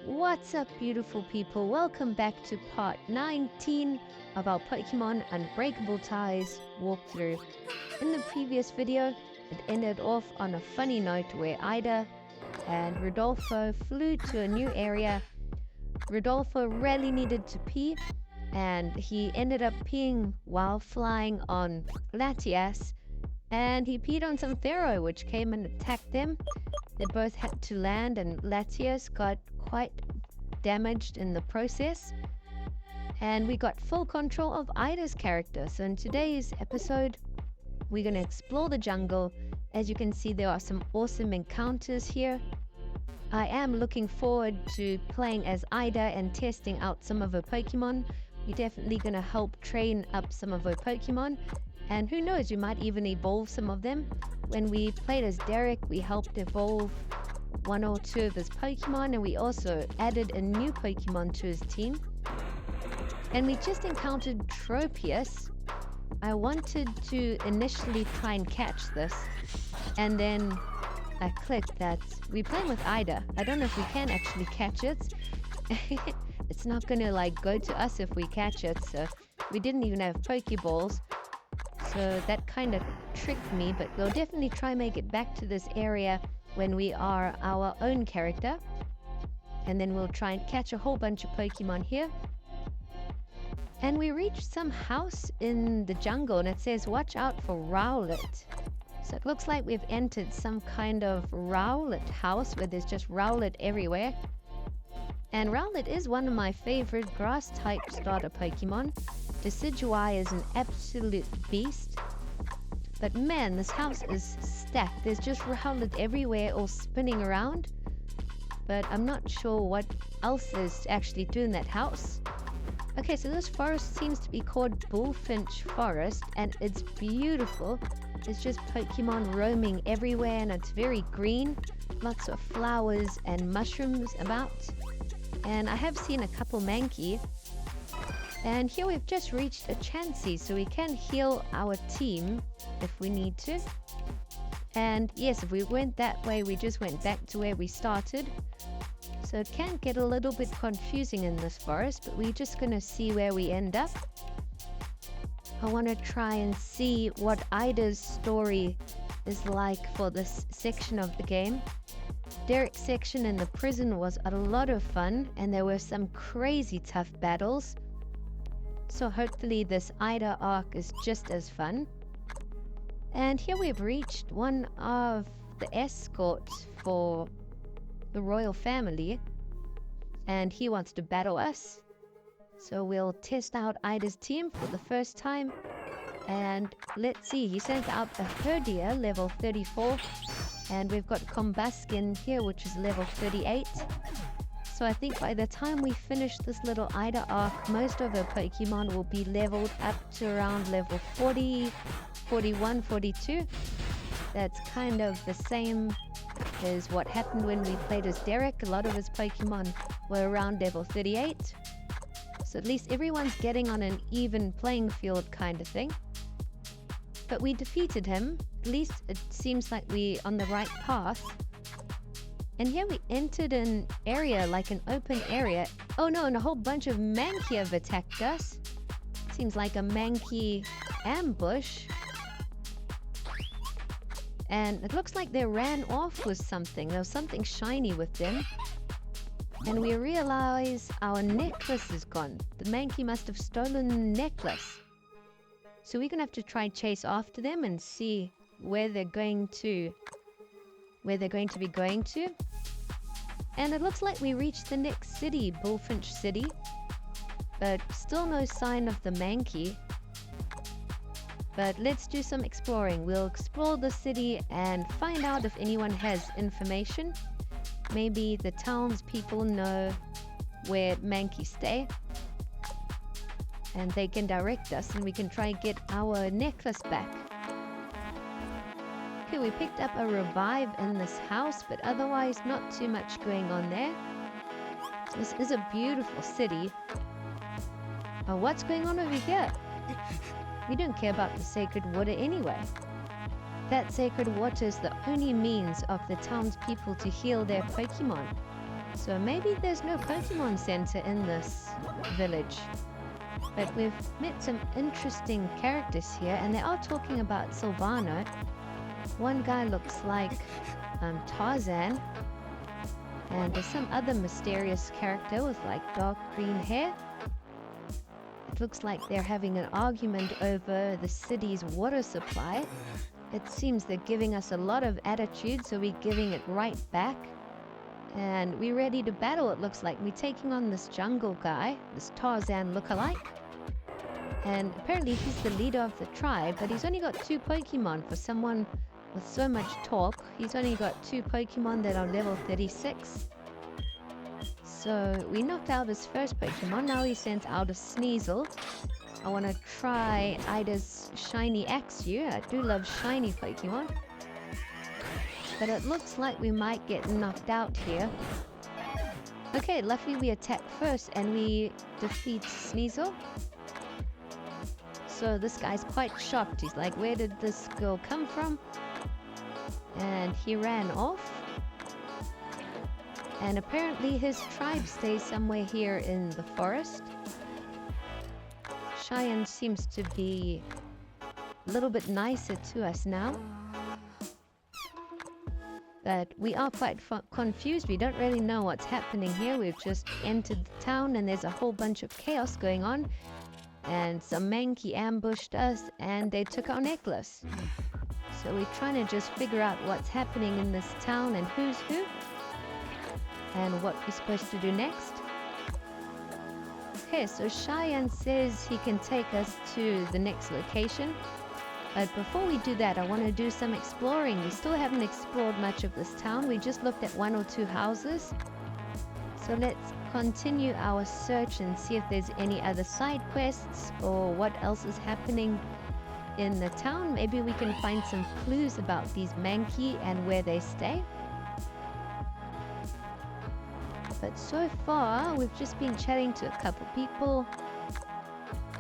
What's up, beautiful people? Welcome back to part 19 of our Pokemon Unbreakable Ties walkthrough. In the previous video, it ended off on a funny note where Ida and Rodolfo flew to a new area. Rodolfo really needed to pee, and he ended up peeing while flying on Latias, and he peed on some Pharaoh, which came and attacked them. They both had to land, and Latias got quite damaged in the process. And we got full control of Ida's character. So in today's episode, we're going to explore the jungle. As you can see, there are some awesome encounters here. I am looking forward to playing as Ida and testing out some of her Pokemon. We're definitely going to help train up some of her Pokemon. And who knows, we might even evolve some of them. When we played as Derek, we helped evolve one or two of his Pokemon, and we also added a new Pokemon to his team. And we just encountered Tropius. I wanted to initially try and catch this, and then I clicked that we're playing with Ida. I don't know if we can actually catch it. It's not gonna like go to us if we catch it, so we didn't even have Pokeballs. So that kind of tricked me, but we'll definitely try and make it back to this area when we are our own character. And then we'll try and catch a whole bunch of Pokemon here. And we reached some house in the jungle, and it says, watch out for Rowlet. So it looks like we've entered some kind of Rowlet house where there's just Rowlet everywhere. And Rowlet is one of my favorite grass-type starter Pokemon. Decidueye is an absolute beast. But man, this house is stacked. There's just Rowlet everywhere, all spinning around. But I'm not sure what else is to actually do in that house. Okay, so this forest seems to be called Bullfinch Forest, and it's beautiful. There's just Pokemon roaming everywhere, and it's very green. Lots of flowers and mushrooms about. And I have seen a couple Mankey. And here we've just reached a Chansey, so we can heal our team if we need to. And yes, if we went that way, we just went back to where we started. So it can get a little bit confusing in this forest, but we're just going to see where we end up. I want to try and see what Ida's story is like for this section of the game. Derek's section in the prison was a lot of fun, and there were some crazy tough battles. So hopefully this Ida arc is just as fun. And here we've reached one of the escorts for the royal family, and he wants to battle us. So we'll test out Ida's team for the first time. And let's see, he sent out a Herdia, level 34. And we've got Combuskin here, which is level 38. So I think by the time we finish this little Ida arc, most of our Pokemon will be leveled up to around level 40, 41, 42. That's kind of the same as what happened when we played as Derek. A lot of his Pokemon were around level 38. So at least everyone's getting on an even playing field kind of thing. But we defeated him. At least it seems like we're on the right path. And here we entered an area, like an open area. Oh no, and a whole bunch of Mankey have attacked us. Seems like a Mankey ambush. And it looks like they ran off with something. There was something shiny with them. And we realize our necklace is gone. The Mankey must have stolen the necklace. So we're going to have to try and chase after them and see where they're going to be going to. And it looks like we reached the next city, Bullfinch City. But still no sign of the Mankey. But let's do some exploring. We'll explore the city and find out if anyone has information. Maybe the townspeople know where Mankey stay. And they can direct us, and we can try and get our necklace back. Okay, we picked up a revive in this house, but otherwise not too much going on there. This is a beautiful city. Oh, what's going on over here? We don't care about the sacred water anyway. that sacred water is the only means of the townspeople to heal their Pokemon. So maybe there's no Pokemon Center in this village. But we've met some interesting characters here, and they are talking about Sylvano. One guy looks like Tarzan, and there's some other mysterious character with like dark green hair. It looks like they're having an argument over the city's water supply. It seems they're giving us a lot of attitude, so we're giving it right back. And we're ready to battle, it looks like. We're taking on this jungle guy, this Tarzan lookalike. And apparently he's the leader of the tribe, but he's only got 2 Pokemon. For someone with so much talk, he's only got 2 Pokemon that are level 36. So we knocked out his first Pokemon. Now he sends out a Sneasel. I want to try Ida's shiny Axew. I do love shiny Pokemon. But it looks like we might get knocked out here. Okay, luckily we attack first and we defeat Sneasel. So this guy's quite shocked. He's like, where did this girl come from? And he ran off. And apparently his tribe stays somewhere here in the forest. Cheyenne seems to be a little bit nicer to us now. But we are quite confused. We don't really know what's happening here. We've just entered the town and there's a whole bunch of chaos going on. And some Mankey ambushed us and they took our necklace. So we're trying to just figure out what's happening in this town and who's who. And what we're supposed to do next. Okay, so Cheyenne says he can take us to the next location. But before we do that, I want to do some exploring. We still haven't explored much of this town. We just looked at 1 or 2 houses. So let's continue our search and see if there's any other side quests or what else is happening in the town. Maybe we can find some clues about these Mankey and where they stay. But so far, we've just been chatting to a couple people.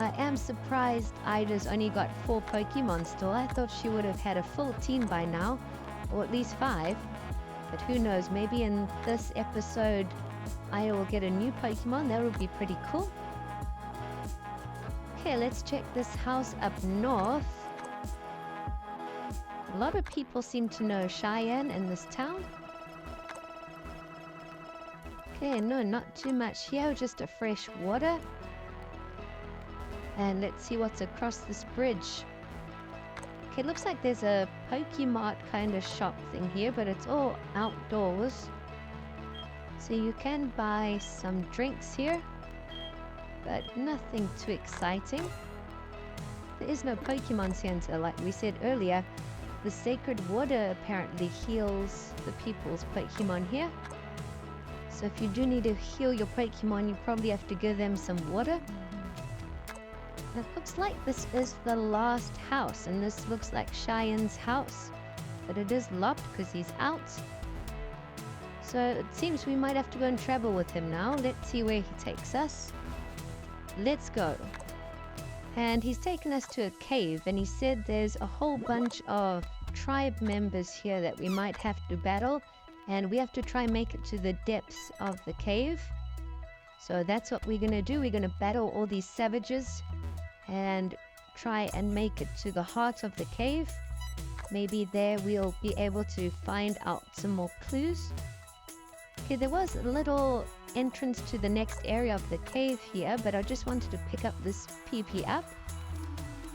I am surprised Ida's only got 4 Pokemon still. I thought she would have had a full team by now, or at least 5. But who knows, maybe in this episode, Ida will get a new Pokemon. That would be pretty cool. Okay, let's check this house up north. A lot of people seem to know Cheyenne in this town. Okay, no, not too much here, just a fresh water. And let's see what's across this bridge. Okay, it looks like there's a Pokemart kind of shop thing here, but it's all outdoors. So you can buy some drinks here, but nothing too exciting. There is no Pokemon Center, like we said earlier. The sacred water apparently heals the people's Pokemon here. So if you do need to heal your Pokemon, you probably have to give them some water. It looks like this is the last house, and this looks like Cheyenne's house. But it is locked because he's out. So it seems we might have to go and travel with him now. Let's see where he takes us. Let's go. And he's taken us to a cave, and he said there's a whole bunch of tribe members here that we might have to battle. And we have to try and make it to the depths of the cave. So that's what we're going to do. We're going to battle all these savages and try and make it to the heart of the cave. Maybe there we'll be able to find out some more clues. Okay, there was a little entrance to the next area of the cave here, but I just wanted to pick up this PP up.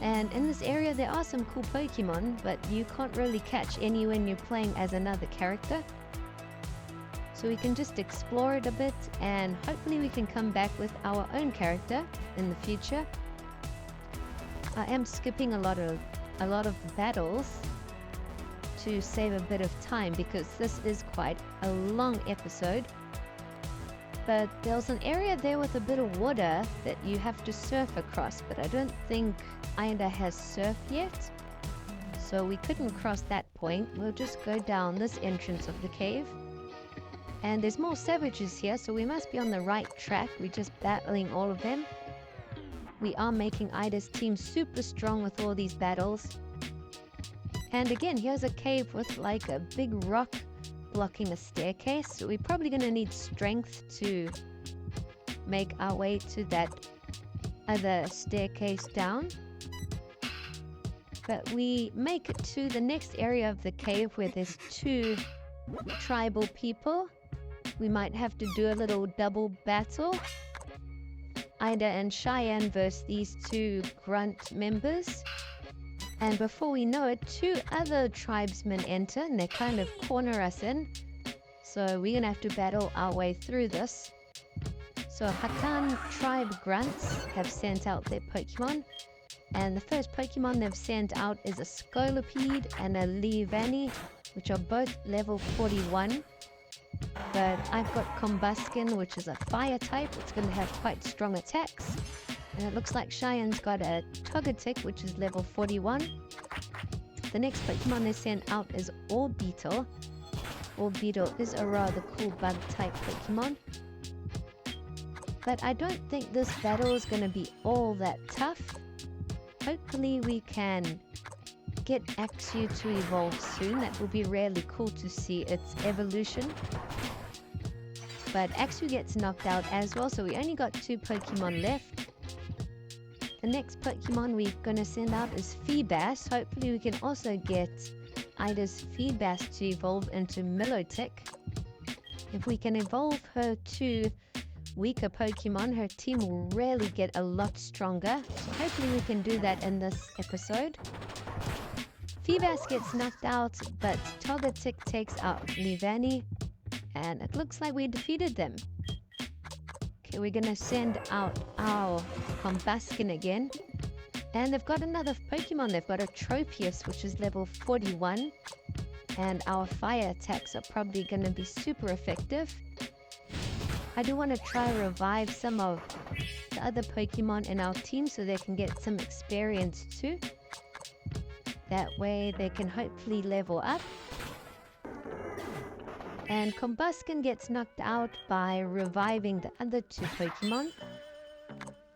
And in this area there are some cool Pokemon, but you can't really catch any when you're playing as another character. So we can just explore it a bit, and hopefully we can come back with our own character in the future. I am skipping a lot of battles to save a bit of time, because this is quite a long episode. But there's an area there with a bit of water that you have to surf across, but I don't think Ida has surf yet. So we couldn't cross that point. We'll just go down this entrance of the cave. And there's more savages here, so we must be on the right track. We're just battling all of them. We are making Ida's team super strong with all these battles. And again, here's a cave with like a big rock blocking a staircase. So we're probably going to need strength to make our way to that other staircase down. But we make it to the next area of the cave where there's 2 tribal people. We might have to do a little double battle. Ida and Cheyenne versus these 2 grunt members. And before we know it, 2 other tribesmen enter and they kind of corner us in. So we're going to have to battle our way through this. So Hakan tribe grunts have sent out their Pokemon. And the first Pokemon they've sent out is a Scolipede and a Leavanny, which are both level 41. But I've got Combuskin, which is a fire type. It's going to have quite strong attacks. And it looks like Cheyenne's got a Togetic, which is level 41. The next Pokemon they sent out is Orbeetle. Orbeetle is a rather cool bug type Pokemon. But I don't think this battle is going to be all that tough. Hopefully we can get Axew to evolve soon. That will be really cool to see its evolution. But Axew gets knocked out as well, so we only got 2 Pokemon left. The next Pokemon we're going to send out is Feebas. Hopefully we can also get Ida's Feebas to evolve into Milotic. If we can evolve her to weaker Pokemon, her team will really get a lot stronger. So hopefully we can do that in this episode. Feebas gets knocked out, but Togetic takes out Leavanny, and it looks like we defeated them. Okay, we're gonna send out our Combuskin again. And they've got another Pokemon. They've got a Tropius, which is level 41. And our fire attacks are probably gonna be super effective. I do want to try revive some of the other Pokemon in our team so they can get some experience too. That way they can hopefully level up. And Combuskin gets knocked out by reviving the other 2 Pokemon.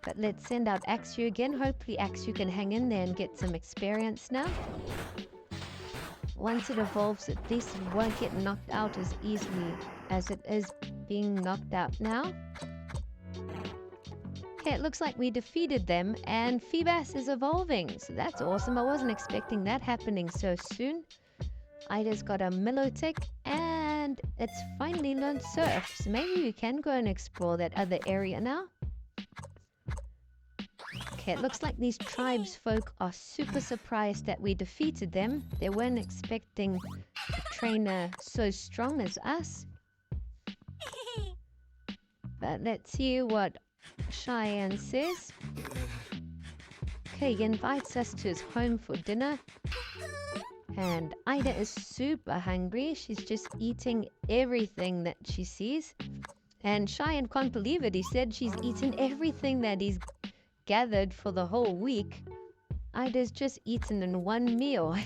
But let's send out Axew again. Hopefully Axew can hang in there and get some experience now. Once it evolves, at least it won't get knocked out as easily as it is being knocked out now. Okay, it looks like we defeated them and Feebas is evolving. So that's awesome. I wasn't expecting that happening so soon. Ida's got a Milotic and it's finally learned Surf. So maybe we can go and explore that other area now. Okay, it looks like these tribes folk are super surprised that we defeated them. They weren't expecting a trainer so strong as us. But let's see what Cheyenne says. Okay, he invites us to his home for dinner. And Ida is super hungry. She's just eating everything that she sees. And Cheyenne can't believe it. He said she's eaten everything that he's gathered for the whole week. Ida's just eaten in one meal.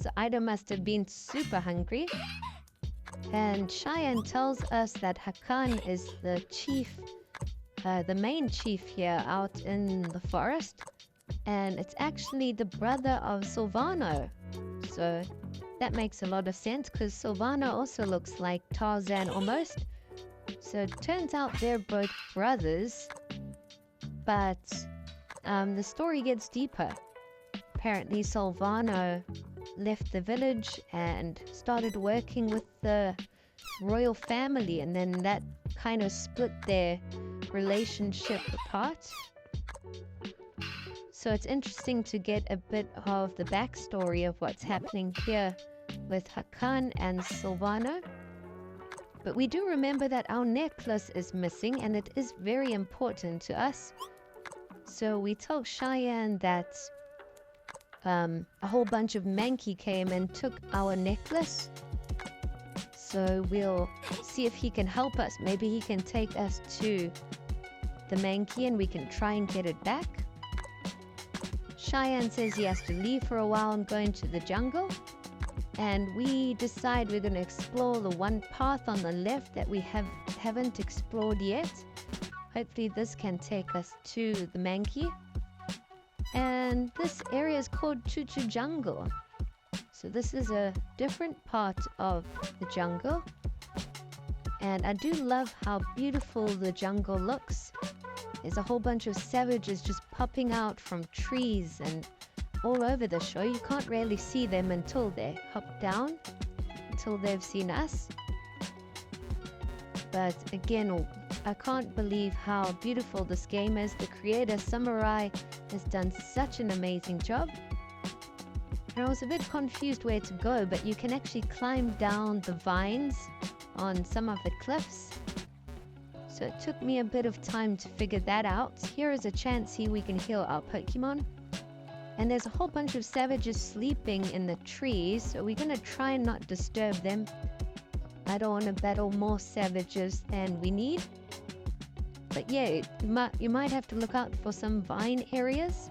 So Ida must have been super hungry. And Cheyenne tells us that Hakan is the chief, the main chief here out in the forest. And it's actually the brother of Silvano. So that makes a lot of sense because Silvano also looks like Tarzan almost. So it turns out they're both brothers. But the story gets deeper. Apparently Silvano left the village and started working with the royal family, and then that kind of split their relationship apart. So it's interesting to get a bit of the backstory of what's happening here with Hakan and Silvano. But we do remember that our necklace is missing and it is very important to us. So we told Cheyenne that a whole bunch of Mankey came and took our necklace. So we'll see if he can help us. Maybe he can take us to the Mankey and we can try and get it back. Cheyenne says he has to leave for a while and go into the jungle. And we decide we're going to explore the one path on the left that we haven't explored yet. Hopefully this can take us to the Mankey. And this area is called Chuchu Jungle. So this is a different part of the jungle. And I do love how beautiful the jungle looks. There's a whole bunch of savages just popping out from trees and all over the show. You can't really see them until they hop down, until they've seen us. But again, I can't believe how beautiful this game is. The creator, Samurai, has done such an amazing job. And I was a bit confused where to go, but you can actually climb down the vines on some of the cliffs. So it took me a bit of time to figure that out. Here is a chance here we can heal our Pokemon. And there's a whole bunch of savages sleeping in the trees, so we're going to try and not disturb them. I don't want to battle more savages than we need. But yeah, you might have to look out for some vine areas.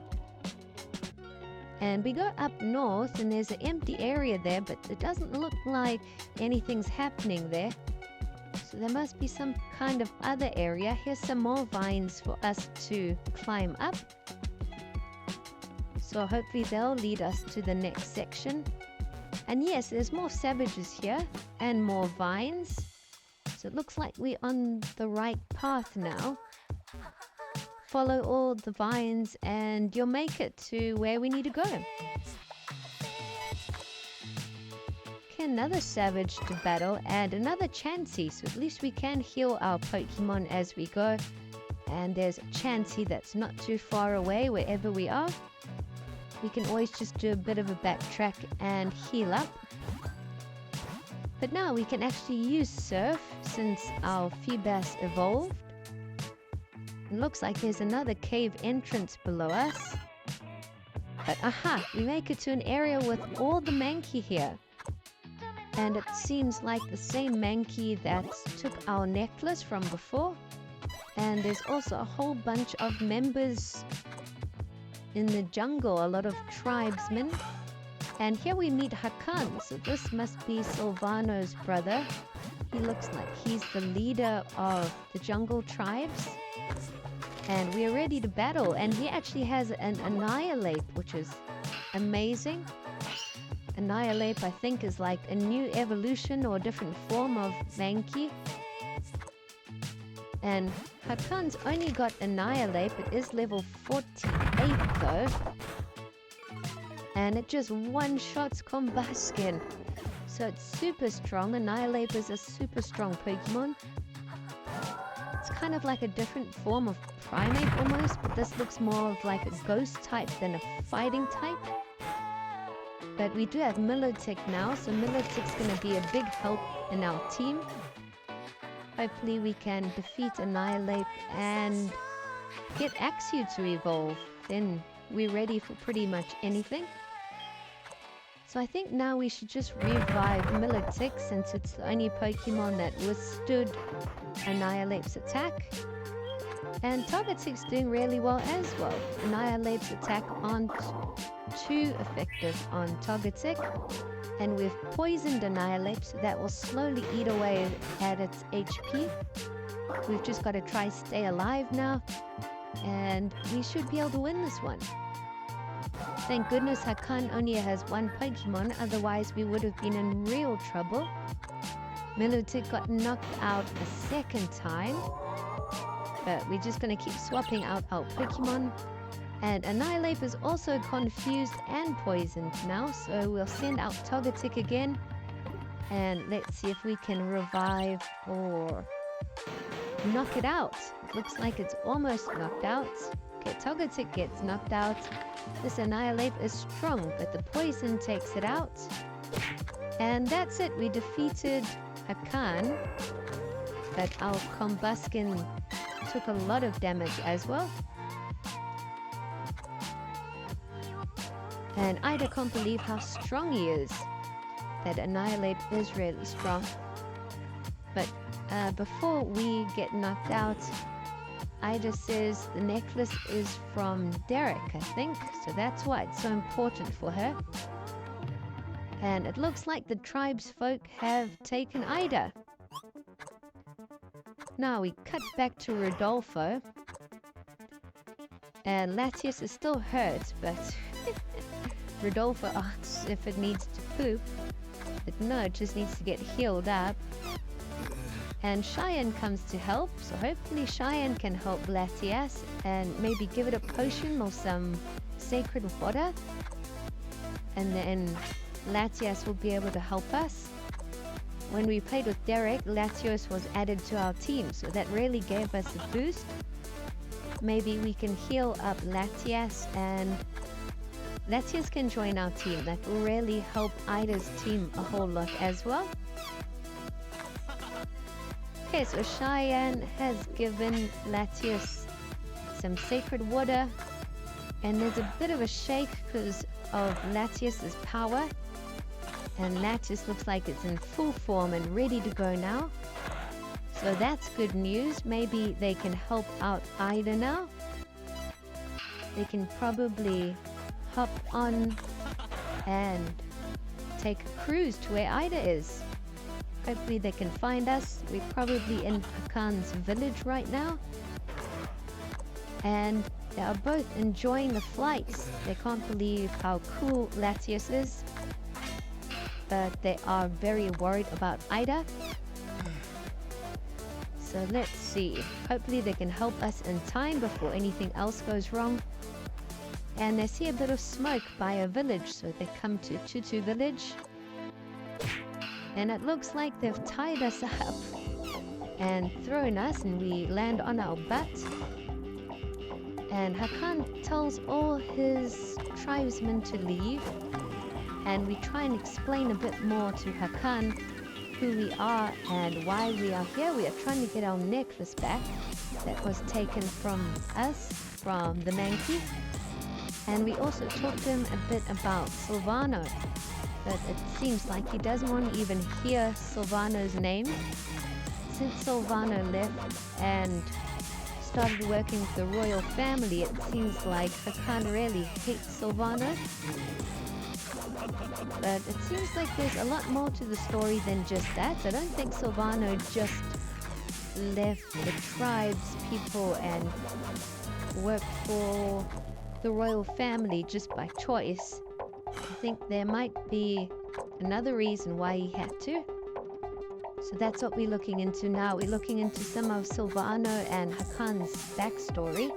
And we go up north and there's an empty area there, but it doesn't look like anything's happening there. So there must be some kind of other area. Here's some more vines for us to climb up. So hopefully they'll lead us to the next section. And yes, there's more savages here and more vines. So it looks like we're on the right path now. Follow all the vines and you'll make it to where we need to go. Okay, another savage to battle and another Chansey. So at least we can heal our Pokemon as we go. And there's a Chansey that's not too far away wherever we are. We can always just do a bit of a backtrack and heal up. But now we can actually use Surf since our Feebas evolved. It looks like there's another cave entrance below us. But aha, we make it to an area with all the Mankey here. And it seems like the same Mankey that took our necklace from before. And there's also a whole bunch of members in the jungle, a lot of tribesmen. And here we meet Hakan, so this must be Silvano's brother. He looks like he's the leader of the jungle tribes. And we're ready to battle, and he actually has an Annihilape, which is amazing. Annihilape, I think, is like a new evolution or different form of Mankey. And Hakan's only got Annihilape. It is level 48 though. And it just one-shots Combuskin. So it's super strong. Annihilape is a super strong Pokemon. It's kind of like a different form of Primate almost, but this looks more of like a ghost type than a fighting type. But we do have Milotic now, so Milotic's going to be a big help in our team. Hopefully we can defeat Annihilape and get Axew to evolve. Then we're ready for pretty much anything. So I think now we should just revive Milotic since it's the only Pokemon that withstood Annihilape's attack. And Togetic's doing really well as well. Annihilape's attack aren't too effective on Togetic. And we've poisoned Annihilape, so that will slowly eat away at its HP. We've just got to try stay alive now. And we should be able to win this one. Thank goodness Hakan only has one Pokemon, otherwise we would have been in real trouble. Milotic got knocked out a second time. But we're just going to keep swapping out our Pokemon. And Annihilape is also confused and poisoned now, so we'll send out Togetic again. And let's see if we can revive or knock it out. Looks like it's almost knocked out. Okay, Togetic gets knocked out. This Annihilape is strong, but the poison takes it out. And that's it, we defeated Hakan. But our Combuskin took a lot of damage as well. And I can't believe how strong he is. That Annihilape is really strong. But before we get knocked out, Ida says the necklace is from Derek, I think. So that's why it's so important for her. And it looks like the tribesfolk have taken Ida. Now we cut back to Rodolfo. And Latias is still hurt, but Rodolfo asks if it needs to poop. But no, it just needs to get healed up. And Cheyenne comes to help, so hopefully Cheyenne can help Latias and maybe give it a potion or some sacred water. And then Latias will be able to help us. When we played with Derek, Latios was added to our team, so that really gave us a boost. Maybe we can heal up Latias and Latias can join our team. That will really help Ida's team a whole lot as well. Okay, so Cheyenne has given Latias some sacred water, and there's a bit of a shake because of Latias's power, and Latias looks like it's in full form and ready to go now. So that's good news. Maybe they can help out Ida now. They can probably hop on and take a cruise to where Ida is. Hopefully they can find us. We're probably in Hakan's village right now. And they are both enjoying the flights. They can't believe how cool Latias is. But they are very worried about Ida. So let's see. Hopefully they can help us in time before anything else goes wrong. And they see a bit of smoke by a village, so they come to Tutu village. And it looks like they've tied us up and thrown us, and we land on our butt. And Hakan tells all his tribesmen to leave, and we try and explain a bit more to Hakan who we are and why we are here. We are trying to get our necklace back that was taken from us, from the Mankey. And we also talked to him a bit about Silvano, but it seems like he doesn't want to even hear Silvano's name. Since Silvano left and started working with the royal family, it seems like Hakan really hates Silvano. But it seems like there's a lot more to the story than just that. I don't think Silvano just left the tribes people and worked for the royal family just by choice. I think there might be another reason why he had to. So that's what we're looking into now. We're looking into some of Silvano and Hakan's backstory.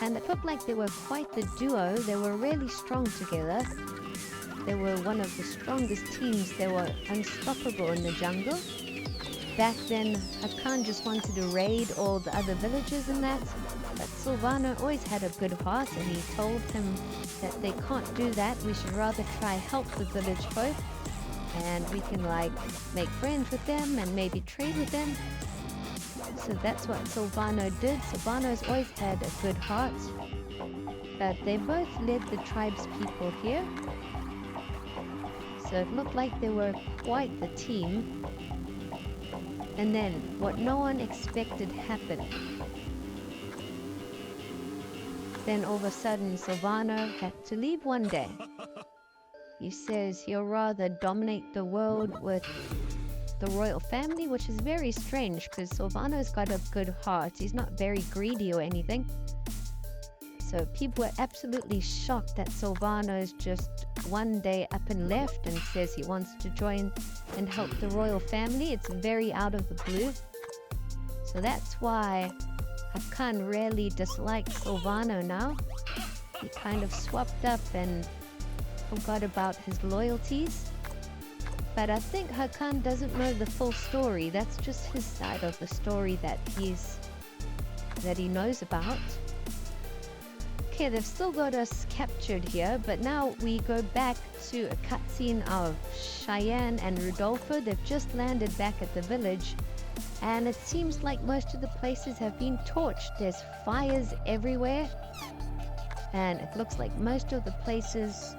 And it looked like they were quite the duo. They were really strong together. They were one of the strongest teams. They were unstoppable in the jungle. Back then, Hakan just wanted to raid all the other villages and that. But Silvano always had a good heart, and he told him that they can't do that. We should rather try help the village folk, and we can like make friends with them and maybe trade with them. So that's what Silvano did. Silvano's always had a good heart, but they both led the tribes people here. So it looked like they were quite the team. And then what no one expected happened. Then all of a sudden Silvano had to leave one day. He says he'll rather dominate the world with the royal family, which is very strange because Silvano's got a good heart. He's not very greedy or anything. So people were absolutely shocked that Silvano's just one day up and left and says he wants to join and help the royal family. It's very out of the blue. So that's why Hakan really dislikes Silvano now. He kind of swapped up and forgot about his loyalties. But I think Hakan doesn't know the full story. That's just his side of the story that he knows about. Okay, they've still got us captured here, but now we go back to a cutscene of Cheyenne and Rodolfo. They've just landed back at the village, and it seems like most of the places have been torched. There's fires everywhere, and it looks like most of the places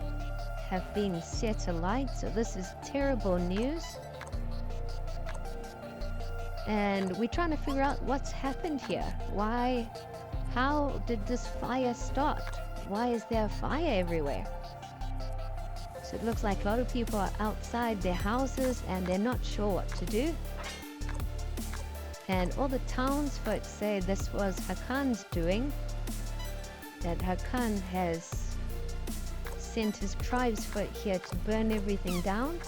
have been set alight, so this is terrible news. And we're trying to figure out what's happened here. How did this fire start? Why is there a fire everywhere? So it looks like a lot of people are outside their houses and they're not sure what to do. And all the townsfolk say this was Hakan's doing. that Hakan has sent his tribesfolk here to burn everything down.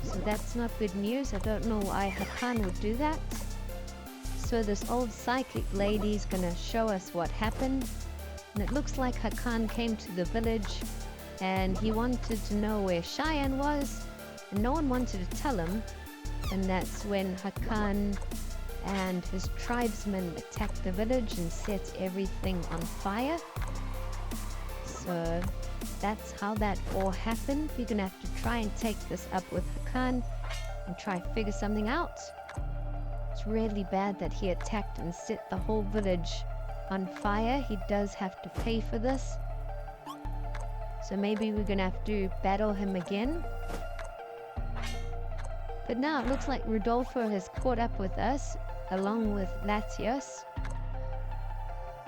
So that's not good news. I don't know why Hakan would do that. So this old psychic lady is gonna show us what happened. And it looks like Hakan came to the village and he wanted to know where Cheyenne was, and no one wanted to tell him. And that's when Hakan and his tribesmen attacked the village and set everything on fire. So that's how that all happened. We're gonna have to try and take this up with Hakan and try to figure something out. It's really bad that he attacked and set the whole village on fire. He does have to pay for this. So maybe we're gonna have to battle him again. But now it looks like Rodolfo has caught up with us along with Latios.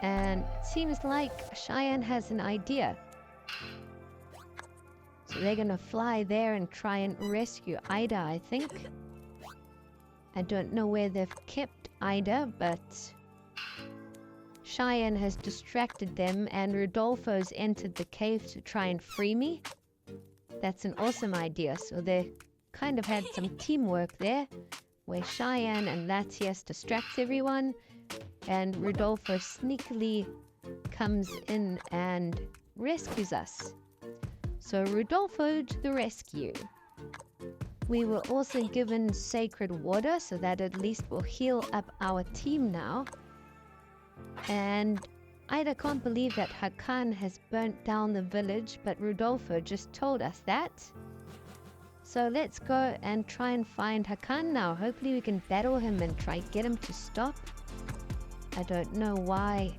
And it seems like Cheyenne has an idea. So they're gonna fly there and try and rescue Ida, I think. I don't know where they've kept Ida, but Cheyenne has distracted them and Rodolfo's entered the cave to try and free me. That's an awesome idea. So they kind of had some teamwork there, where Cheyenne and Latias distracts everyone and Rodolfo sneakily comes in and rescues us. So Rodolfo to the rescue. We were also given sacred water, so that at least will heal up our team now. And Ida can't believe that Hakan has burnt down the village, but Rodolfo just told us that. So let's go and try and find Hakan now. Hopefully we can battle him and try get him to stop. I don't know why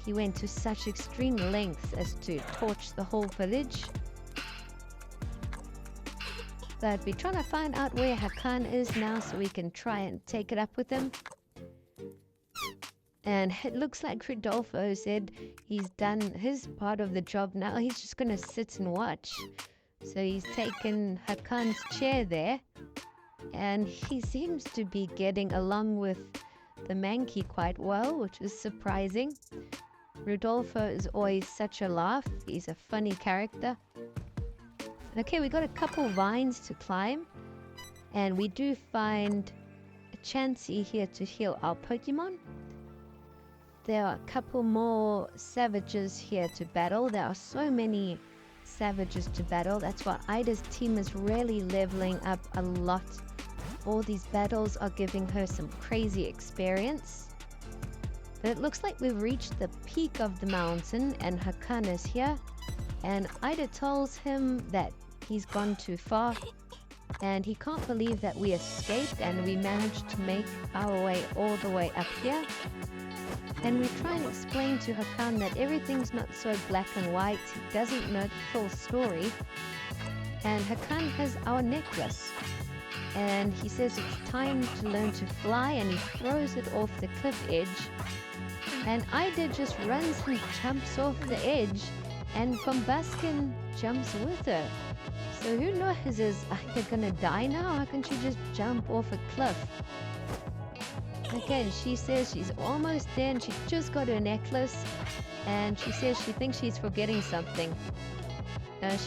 he went to such extreme lengths as to torch the whole village. But we're trying to find out where Hakan is now so we can try and take it up with him. And it looks like Rodolfo said he's done his part of the job now. He's just going to sit and watch. So he's taken Hakan's chair there. And he seems to be getting along with the Mankey quite well, which is surprising. Rodolfo is always such a laugh. He's a funny character. Okay, we got a couple vines to climb. And we do find a Chansey here to heal our Pokemon. There are a couple more savages here to battle. There are so many savages to battle. That's why Ida's team is really leveling up a lot. All these battles are giving her some crazy experience. But it looks like we've reached the peak of the mountain and Hakan is here. And Ida tells him that he's gone too far. And he can't believe that we escaped and we managed to make our way all the way up here. And we try and explain to Hakan that everything's not so black and white. He doesn't know the full story. And Hakan has our necklace. And he says it's time to learn to fly, and he throws it off the cliff edge. And Ida just runs and jumps off the edge, and Bombaskin jumps with her. So who knows, is Ida gonna die now? How can she just jump off a cliff? Okay, she says she's almost there and she just got her necklace, and she says she thinks she's forgetting something.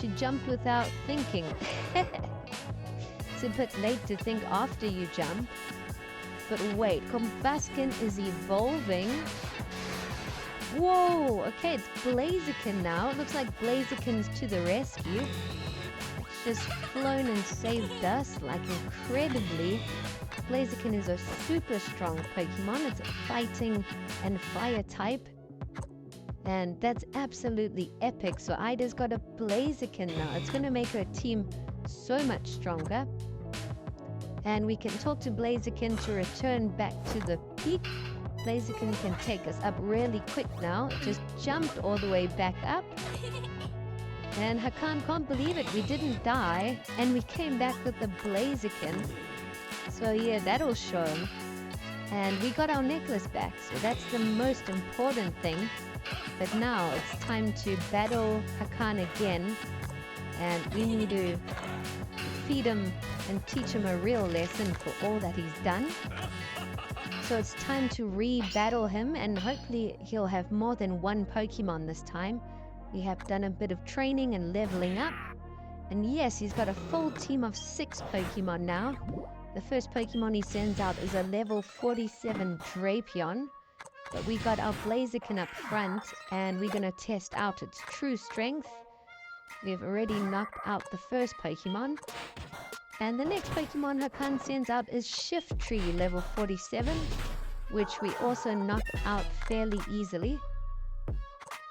She jumped without thinking. It's a bit late to think after you jump. But wait, Combuskin is evolving. Whoa, okay, it's Blaziken now. It looks like Blaziken's to the rescue. It's just flown and saved us, like incredibly. Blaziken is a super strong Pokemon. It's a fighting and fire type. And that's absolutely epic. So Ida's got a Blaziken now. It's going to make her team so much stronger. And we can talk to Blaziken to return back to the peak. Blaziken can take us up really quick now. It just jumped all the way back up. And Hakan can't believe it. We didn't die. And we came back with the Blaziken. So yeah, that'll show him. And we got our necklace back. So that's the most important thing. But now it's time to battle Hakan again. And we need to feed him and teach him a real lesson for all that he's done. So it's time to re-battle him, and hopefully he'll have more than one Pokemon this time. We have done a bit of training and leveling up. And yes, he's got a full team of 6 Pokemon now. The first Pokemon he sends out is a level 47 Drapion. But we got our Blaziken up front, and we're going to test out its true strength. We've already knocked out the first Pokemon. And the next Pokemon Hakan sends out is Shiftry, level 47, which we also knocked out fairly easily.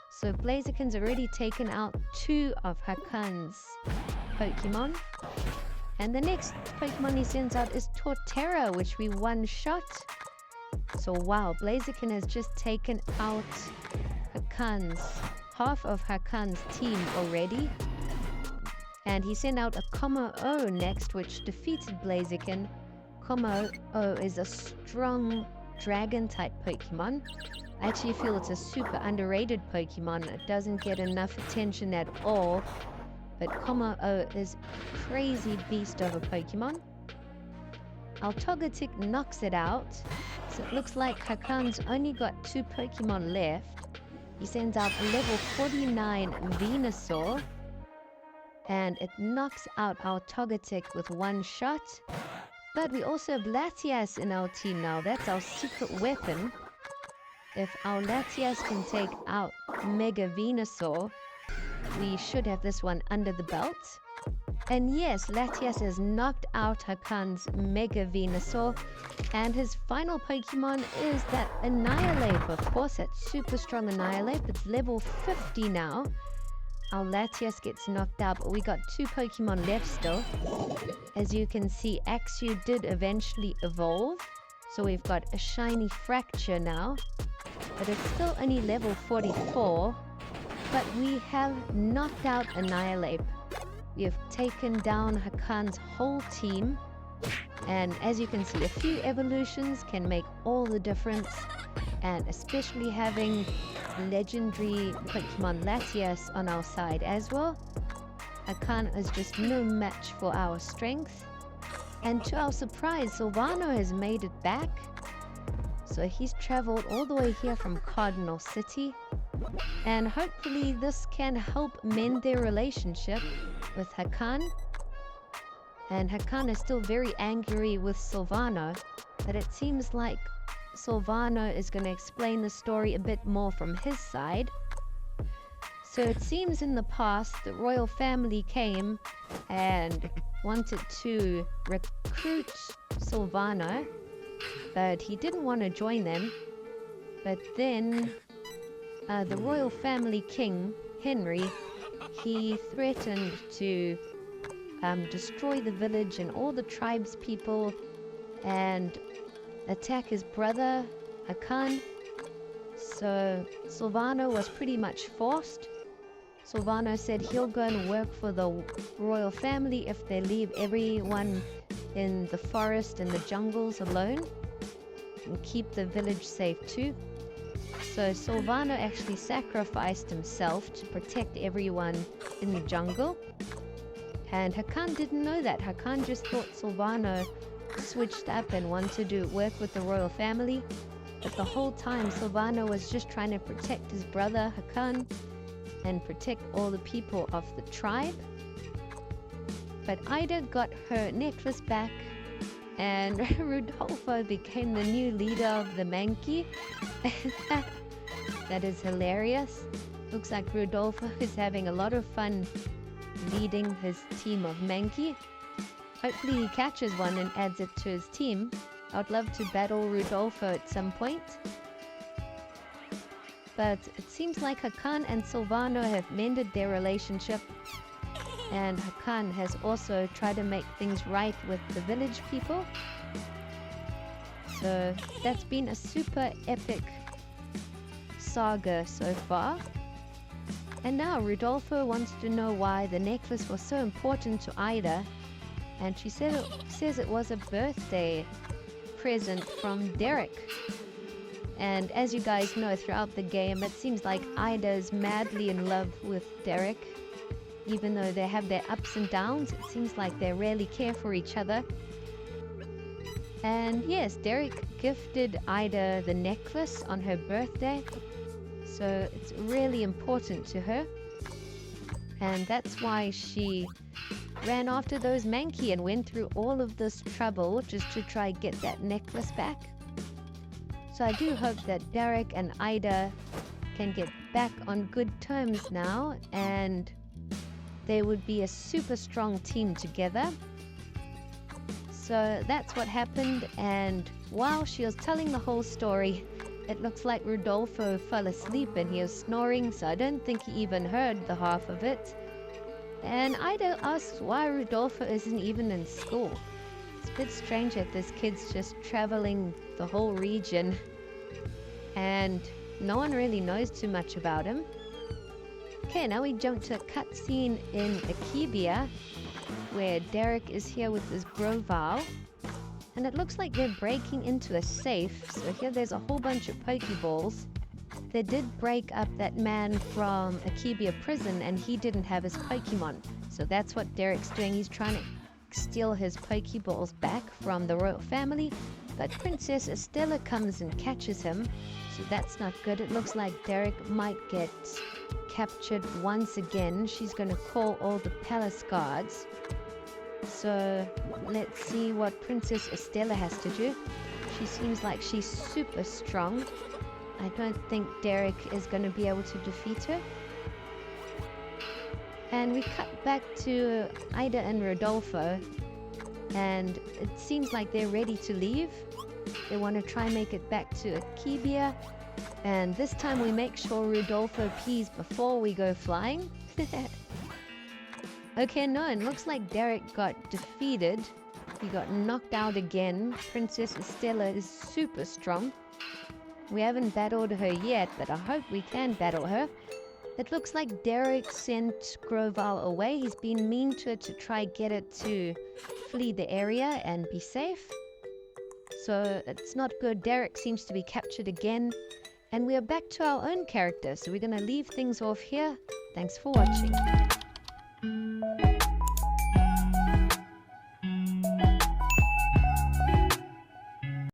So Blaziken's already taken out 2 of Hakan's Pokemon. And the next Pokemon he sends out is Torterra, which we one-shot. So wow, Blaziken has just taken out half of Hakan's team already. And he sent out a Como-O next, which defeated Blaziken. Como-O is a strong dragon-type Pokemon. I actually feel it's a super underrated Pokemon. It doesn't get enough attention at all. But Como-O is a crazy beast of a Pokemon. Our Togetic knocks it out. So it looks like Hakan's only got 2 Pokemon left. He sends out a level 49 Venusaur. And it knocks out our Togetic with one shot. But we also have Latias in our team now. That's our secret weapon. If our Latias can take out Mega Venusaur, we should have this one under the belt. And yes, Latias has knocked out Hakan's Mega Venusaur. And his final Pokemon is that Annihilape, of course, that super strong Annihilape. It's level 50 now. Our Latias gets knocked out, but we got 2 Pokemon left still. As you can see, Axew did eventually evolve. So we've got a shiny Fracture now. But it's still only level 44. But we have knocked out Annihilape. We have taken down Hakan's whole team. And as you can see, a few evolutions can make all the difference. And especially having legendary Pokemon Latias on our side as well. Hakan is just no match for our strength. And to our surprise, Sylvano has made it back. So he's traveled all the way here from Cardinal City. And hopefully this can help mend their relationship with Hakan. And Hakan is still very angry with Sylvano. But it seems like Sylvano is going to explain the story a bit more from his side. So it seems in the past the royal family came and wanted to recruit Sylvano, but he didn't want to join them. But then the royal family king, Henry, he threatened to destroy the village and all the tribes people and attack his brother, Hakan. So Sylvano was pretty much forced. Sylvano said he'll go and work for the royal family if they leave everyone in the forest and the jungles alone and keep the village safe too. So Sylvano actually sacrificed himself to protect everyone in the jungle. And Hakan didn't know that. Hakan just thought Sylvano switched up and wanted to work with the royal family. But the whole time Sylvano was just trying to protect his brother Hakan and protect all the people of the tribe. But Ida got her necklace back and Rudolfo became the new leader of the Mankey. That is hilarious. Looks like Rudolfo is having a lot of fun leading his team of Mankey. Hopefully he catches one and adds it to his team. I'd love to battle Rudolfo at some point. But it seems like Hakan and Sylvano have mended their relationship. And Hakan has also tried to make things right with the village people. So that's been a super epic saga so far. And now Rudolfo wants to know why the necklace was so important to Ida. And she says it was a birthday present from Derek. And as you guys know, throughout the game, it seems like Ida is madly in love with Derek. Even though they have their ups and downs, it seems like they rarely care for each other. And yes, Derek gifted Ida the necklace on her birthday, so it's really important to her. And that's why she ran after those Mankey and went through all of this trouble just to try get that necklace back. So I do hope that Derek and Ida can get back on good terms now, and they would be a super strong team together. So that's what happened, and while she was telling the whole story, it looks like Rodolfo fell asleep and he was snoring, so I don't think he even heard the half of it. And Ida asks why Rodolfo isn't even in school. It's a bit strange that this kid's just traveling the whole region and no one really knows too much about him. Okay, now we jump to a cutscene in Akibia where Derek is here with his Grovyle. And it looks like they're breaking into a safe. So here there's a whole bunch of Pokeballs. They did break up that man from Akibia prison and he didn't have his Pokemon. So that's what Derek's doing. He's trying to steal his Pokeballs back from the royal family. But Princess Estella comes and catches him. So that's not good. It looks like Derek might get captured once again. She's going to call all the palace guards. So let's see what Princess Estella has to do. She seems like she's super strong. I don't think Derek is going to be able to defeat her. And we cut back to Ida and Rodolfo, and it seems like they're ready to leave. They want to try and make it back to Akibia, and this time we make sure Rodolfo pees before we go flying. Okay, no, it looks like Derek got defeated. He got knocked out again. Princess Estella is super strong. We haven't battled her yet, but I hope we can battle her. It looks like Derek sent Grovyle away. He's been mean to it to try get it to flee the area and be safe. So it's not good. Derek seems to be captured again. And we are back to our own character. So we're going to leave things off here. Thanks for watching.